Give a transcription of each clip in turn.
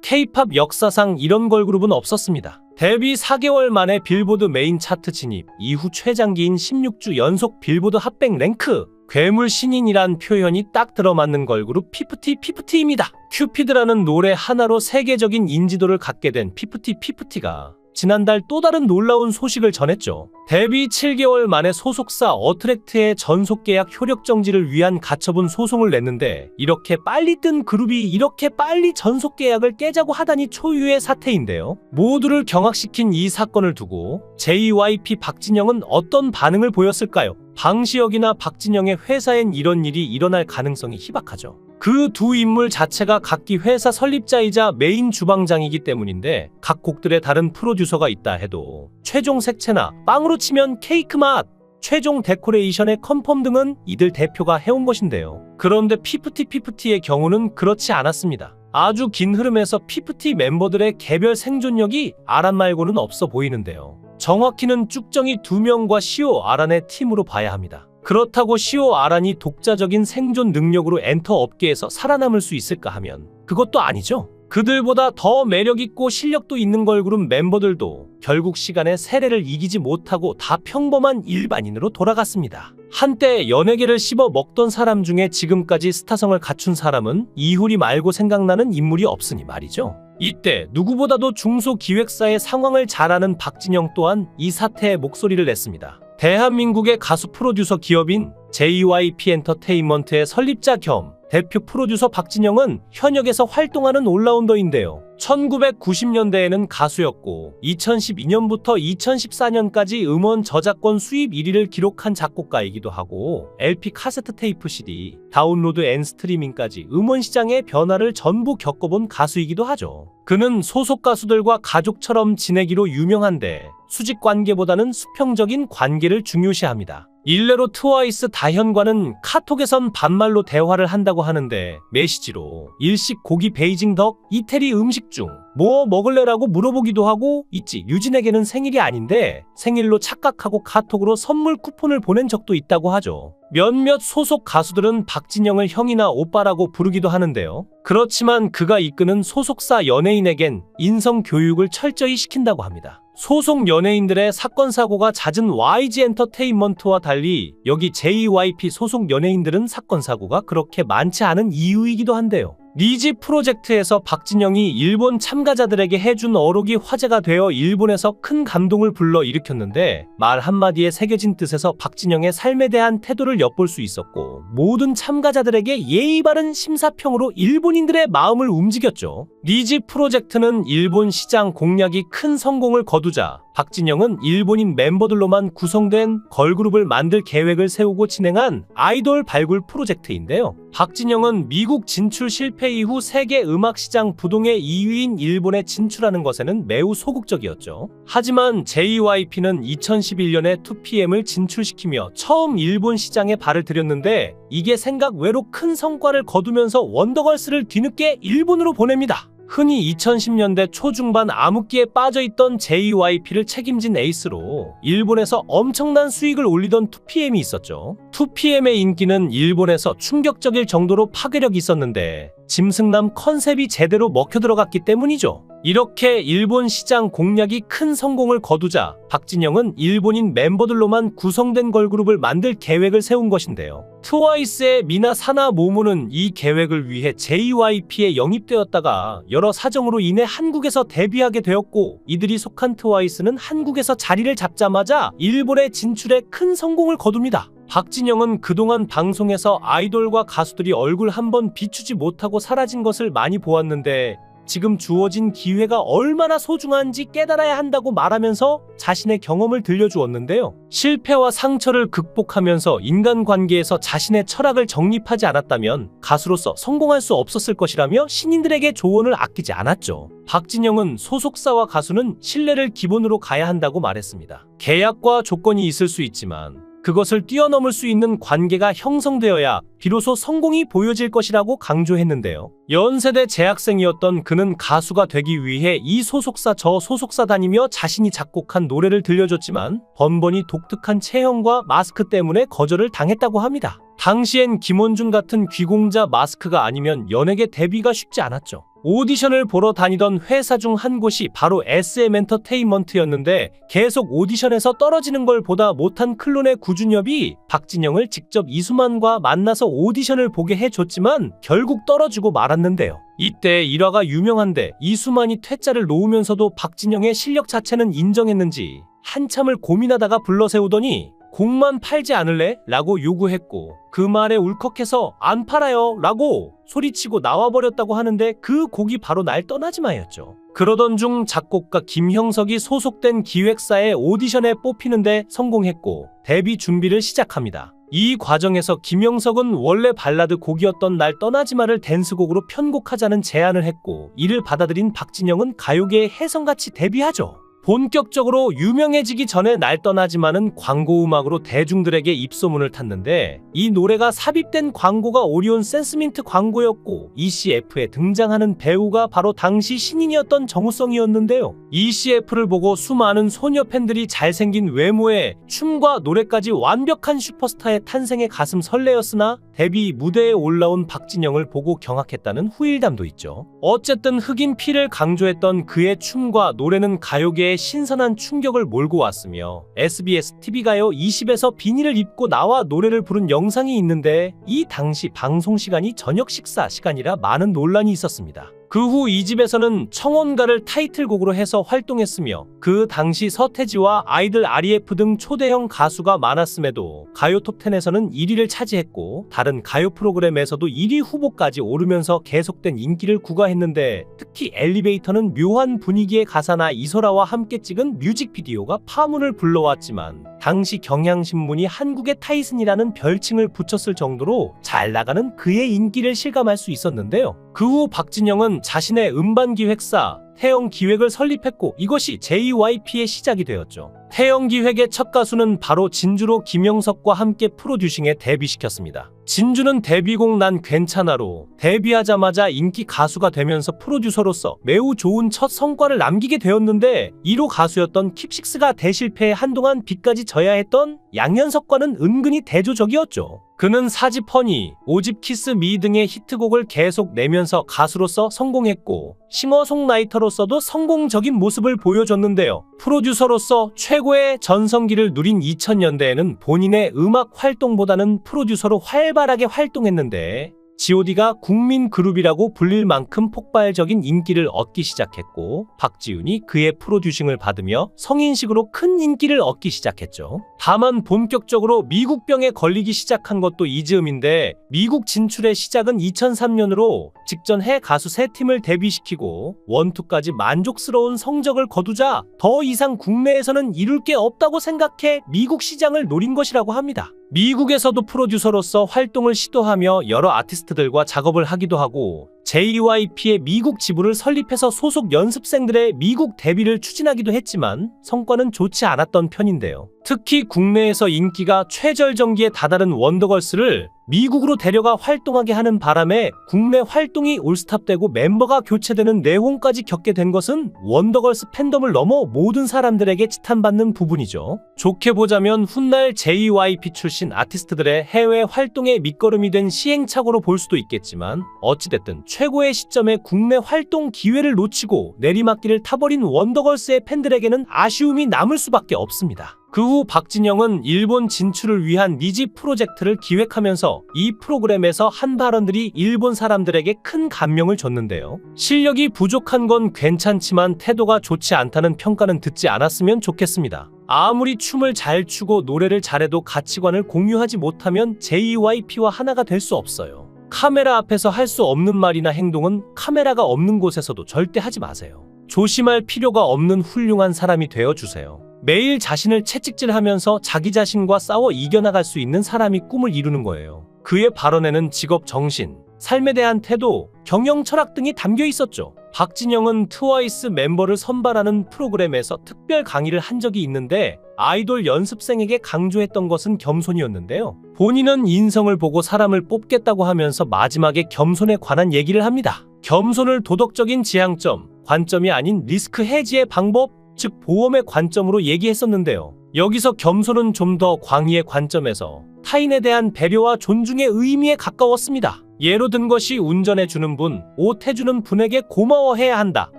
K-팝 역사상 이런 걸그룹은 없었습니다. 데뷔 4개월 만에 빌보드 메인 차트 진입, 이후 최장기인 16주 연속 빌보드 핫백 랭크. 괴물 신인이란 표현이 딱 들어맞는 걸그룹 피프티입니다. 큐피드라는 노래 하나로 세계적인 인지도를 갖게 된 피프티가 지난달 또 다른 놀라운 소식을 전했죠. 데뷔 7개월 만에 소속사 어트랙트의 전속 계약 효력 정지를 위한 가처분 소송을 냈는데, 이렇게 빨리 뜬 그룹이 이렇게 빨리 전속 계약을 깨자고 하다니 초유의 사태인데요. 모두를 경악시킨 이 사건을 두고 JYP 박진영은 어떤 반응을 보였을까요? 방시혁이나 박진영의 회사엔 이런 일이 일어날 가능성이 희박하죠. 그 두 인물 자체가 각기 회사 설립자이자 메인 주방장이기 때문인데, 각 곡들에 다른 프로듀서가 있다 해도 최종 색채나 빵으로 치면 케이크 맛, 최종 데코레이션의 컨펌 등은 이들 대표가 해온 것인데요. 그런데 피프티의 경우는 그렇지 않았습니다. 아주 긴 흐름에서 피프티 멤버들의 개별 생존력이 아란 말고는 없어 보이는데요. 정확히는 쭉정이 2명과 시오 아란의 팀으로 봐야 합니다. 그렇다고 시오 아란이 독자적인 생존 능력으로 엔터 업계에서 살아남을 수 있을까 하면 그것도 아니죠. 그들보다 더 매력있고 실력도 있는 걸그룹 멤버들도 결국 시간의 세례를 이기지 못하고 다 평범한 일반인으로 돌아갔습니다. 한때 연예계를 씹어 먹던 사람 중에 지금까지 스타성을 갖춘 사람은 이효리 말고 생각나는 인물이 없으니 말이죠. 이때 누구보다도 중소기획사의 상황을 잘 아는 박진영 또한 이 사태에 목소리를 냈습니다. 대한민국의 가수 프로듀서 기업인 JYP 엔터테인먼트의 설립자 겸 대표 프로듀서 박진영은 현역에서 활동하는 올라운더인데요. 1990년대에는 가수였고 2012년부터 2014년까지 음원 저작권 수입 1위를 기록한 작곡가이기도 하고, LP 카세트 테이프 CD, 다운로드 앤 스트리밍까지 음원 시장의 변화를 전부 겪어본 가수이기도 하죠. 그는 소속 가수들과 가족처럼 지내기로 유명한데, 수직 관계보다는 수평적인 관계를 중요시합니다. 일례로 트와이스 다현과는 카톡에선 반말로 대화를 한다고 하는데, 메시지로 일식 고기 베이징 덕 이태리 음식 중 뭐 먹을래라고 물어보기도 하고 있지. 유진에게는 생일이 아닌데 생일로 착각하고 카톡으로 선물 쿠폰을 보낸 적도 있다고 하죠. 몇몇 소속 가수들은 박진영을 형이나 오빠라고 부르기도 하는데요. 그렇지만 그가 이끄는 소속사 연예인에겐 인성 교육을 철저히 시킨다고 합니다. 소속 연예인들의 사건 사고가 잦은 YG 엔터테인먼트와 달리 여기 JYP 소속 연예인들은 사건 사고가 그렇게 많지 않은 이유이기도 한데요. 리지 프로젝트에서 박진영이 일본 참가자들에게 해준 어록이 화제가 되어 일본에서 큰 감동을 불러일으켰는데, 말 한마디에 새겨진 뜻에서 박진영의 삶에 대한 태도를 엿볼 수 있었고, 모든 참가자들에게 예의 바른 심사평으로 일본인들의 마음을 움직였죠. 리지 프로젝트는 일본 시장 공략이 큰 성공을 거두자 박진영은 일본인 멤버들로만 구성된 걸그룹을 만들 계획을 세우고 진행한 아이돌 발굴 프로젝트인데요. 박진영은 미국 진출 실패 이후 세계 음악 시장 부동의 2위인 일본에 진출하는 것에는 매우 소극적이었죠. 하지만 JYP는 2011년에 2PM을 진출시키며 처음 일본 시장에 발을 들였는데, 이게 생각 외로 큰 성과를 거두면서 원더걸스를 뒤늦게 일본으로 보냅니다. 흔히 2010년대 초중반 암흑기에 빠져있던 JYP를 책임진 에이스로 일본에서 엄청난 수익을 올리던 2PM이 있었죠. 2PM의 인기는 일본에서 충격적일 정도로 파괴력이 있었는데, 짐승남 컨셉이 제대로 먹혀들어갔기 때문이죠. 이렇게 일본 시장 공략이 큰 성공을 거두자 박진영은 일본인 멤버들로만 구성된 걸그룹을 만들 계획을 세운 것인데요. 트와이스의 미나 사나 모모는 이 계획을 위해 JYP에 영입되었다가 여러 사정으로 인해 한국에서 데뷔하게 되었고, 이들이 속한 트와이스는 한국에서 자리를 잡자마자 일본에 진출해 큰 성공을 거둡니다. 박진영은 그동안 방송에서 아이돌과 가수들이 얼굴 한번 비추지 못하고 사라진 것을 많이 보았는데, 지금 주어진 기회가 얼마나 소중한지 깨달아야 한다고 말하면서 자신의 경험을 들려주었는데요. 실패와 상처를 극복하면서 인간관계에서 자신의 철학을 정립하지 않았다면 가수로서 성공할 수 없었을 것이라며 신인들에게 조언을 아끼지 않았죠. 박진영은 소속사와 가수는 신뢰를 기본으로 가야 한다고 말했습니다. 계약과 조건이 있을 수 있지만 그것을 뛰어넘을 수 있는 관계가 형성되어야 비로소 성공이 보여질 것이라고 강조했는데요. 연세대 재학생이었던 그는 가수가 되기 위해 이 소속사 저 소속사 다니며 자신이 작곡한 노래를 들려줬지만 번번이 독특한 체형과 마스크 때문에 거절을 당했다고 합니다. 당시엔 김원준 같은 귀공자 마스크가 아니면 연예계 데뷔가 쉽지 않았죠. 오디션을 보러 다니던 회사 중 한 곳이 바로 SM 엔터테인먼트였는데 계속 오디션에서 떨어지는 걸 보다 못한 클론의 구준엽이 박진영을 직접 이수만과 만나서 오디션을 보게 해줬지만 결국 떨어지고 말았는데요. 이때 일화가 유명한데 이수만이 퇴짜를 놓으면서도 박진영의 실력 자체는 인정했는지 한참을 고민하다가 불러세우더니 곡만 팔지 않을래? 라고 요구했고 그 말에 울컥해서 안 팔아요 라고 소리치고 나와버렸다고 하는데 그 곡이 바로 날 떠나지 마였죠. 그러던 중 작곡가 김형석이 소속된 기획사의 오디션에 뽑히는데 성공했고 데뷔 준비를 시작합니다. 이 과정에서 김형석은 원래 발라드 곡이었던 날 떠나지마를 댄스곡으로 편곡하자는 제안을 했고 이를 받아들인 박진영은 가요계의 혜성같이 데뷔하죠. 본격적으로 유명해지기 전에 날 떠나지마는 광고음악으로 대중들에게 입소문을 탔는데 이 노래가 삽입된 광고가 오리온 센스민트 광고였고 ECF에 등장하는 배우가 바로 당시 신인이었던 정우성이었는데요. ECF를 보고 수많은 소녀 팬들이 잘생긴 외모에 춤과 노래까지 완벽한 슈퍼스타의 탄생에 가슴 설레었으나 데뷔 무대에 올라온 박진영을 보고 경악했다는 후일담도 있죠. 어쨌든 흑인 피를 강조했던 그의 춤과 노래는 가요계에 신선한 충격을 몰고 왔으며 SBS TV가요 20에서 비니를 입고 나와 노래를 부른 영상이 있는데 이 당시 방송 시간이 저녁 식사 시간이라 많은 논란이 있었습니다. 그 후 이 집에서는 청혼가를 타이틀곡으로 해서 활동했으며 그 당시 서태지와 아이들 REF 등 초대형 가수가 많았음에도 가요 톱10에서는 1위를 차지했고 다른 가요 프로그램에서도 1위 후보까지 오르면서 계속된 인기를 구가했는데 특히 엘리베이터는 묘한 분위기의 가사나 이소라와 함께 찍은 뮤직비디오가 파문을 불러왔지만 당시 경향신문이 한국의 타이슨이라는 별칭을 붙였을 정도로 잘 나가는 그의 인기를 실감할 수 있었는데요. 그 후 박진영은 자신의 음반기획사 태영기획을 설립했고 이것이 JYP의 시작이 되었죠. 태영기획의 첫 가수는 바로 진주로 김영석과 함께 프로듀싱에 데뷔시켰습니다. 진주는 데뷔곡 난 괜찮아로 데뷔하자마자 인기 가수가 되면서 프로듀서로서 매우 좋은 첫 성과를 남기게 되었는데 1호 가수였던 킵식스가 대실패에 한동안 빚까지 져야 했던 양현석과는 은근히 대조적이었죠. 그는 4집 허니, 5집 키스 미 등의 히트곡을 계속 내면서 가수로서 성공했고 싱어송라이터로서도 성공적인 모습을 보여줬는데요. 프로듀서로서 최고의 전성기를 누린 2000년대에는 본인의 음악 활동보다는 프로듀서로 활발하게 활동했는데 god가 국민 그룹이라고 불릴 만큼 폭발적인 인기를 얻기 시작했고 박지훈이 그의 프로듀싱을 받으며 성인식으로 큰 인기를 얻기 시작했죠. 다만 본격적으로 미국병에 걸리기 시작한 것도 이즈음인데 미국 진출의 시작은 2003년으로 직전 해 가수 3팀을 데뷔시키고 1, 2까지 만족스러운 성적을 거두자 더 이상 국내에서는 이룰 게 없다고 생각해 미국 시장을 노린 것이라고 합니다. 미국에서도 프로듀서로서 활동을 시도하며 여러 아티스트들과 작업을 하기도 하고 JYP의 미국 지부를 설립해서 소속 연습생들의 미국 데뷔를 추진하기도 했지만 성과는 좋지 않았던 편인데요. 특히 국내에서 인기가 최절정기에 다다른 원더걸스를 미국으로 데려가 활동하게 하는 바람에 국내 활동이 올스탑되고 멤버가 교체되는 내홍까지 겪게 된 것은 원더걸스 팬덤을 넘어 모든 사람들에게 지탄받는 부분이죠. 좋게 보자면 훗날 JYP 출신 아티스트들의 해외 활동의 밑거름이 된 시행착오로 볼 수도 있겠지만 어찌됐든 최고의 시점에 국내 활동 기회를 놓치고 내리막길을 타버린 원더걸스의 팬들에게는 아쉬움이 남을 수밖에 없습니다. 그 후 박진영은 일본 진출을 위한 니지 프로젝트를 기획하면서 이 프로그램에서 한 발언들이 일본 사람들에게 큰 감명을 줬는데요. 실력이 부족한 건 괜찮지만 태도가 좋지 않다는 평가는 듣지 않았으면 좋겠습니다. 아무리 춤을 잘 추고 노래를 잘해도 가치관을 공유하지 못하면 JYP와 하나가 될 수 없어요. 카메라 앞에서 할 수 없는 말이나 행동은 카메라가 없는 곳에서도 절대 하지 마세요. 조심할 필요가 없는 훌륭한 사람이 되어주세요. 매일 자신을 채찍질하면서 자기 자신과 싸워 이겨나갈 수 있는 사람이 꿈을 이루는 거예요. 그의 발언에는 직업 정신, 삶에 대한 태도, 경영 철학 등이 담겨 있었죠. 박진영은 트와이스 멤버를 선발하는 프로그램에서 특별 강의를 한 적이 있는데 아이돌 연습생에게 강조했던 것은 겸손이었는데요. 본인은 인성을 보고 사람을 뽑겠다고 하면서 마지막에 겸손에 관한 얘기를 합니다. 겸손을 도덕적인 지향점, 관점이 아닌 리스크 해지의 방법, 즉 보험의 관점으로 얘기했었는데요. 여기서 겸손은 좀 더 광의의 관점에서 타인에 대한 배려와 존중의 의미에 가까웠습니다. 예로 든 것이 운전해주는 분, 옷 해주는 분에게 고마워해야 한다.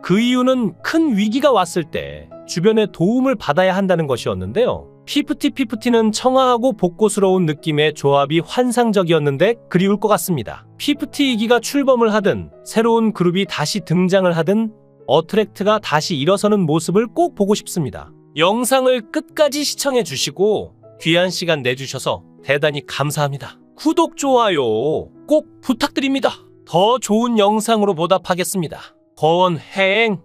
그 이유는 큰 위기가 왔을 때 주변의 도움을 받아야 한다는 것이었는데요. 피프티피프티는 청아하고 복고스러운 느낌의 조합이 환상적이었는데 그리울 것 같습니다. 피프티이기가 출범을 하든 새로운 그룹이 다시 등장을 하든 어트랙트가 다시 일어서는 모습을 꼭 보고 싶습니다. 영상을 끝까지 시청해 주시고 귀한 시간 내주셔서 대단히 감사합니다. 구독, 좋아요 꼭 부탁드립니다. 더 좋은 영상으로 보답하겠습니다. 권행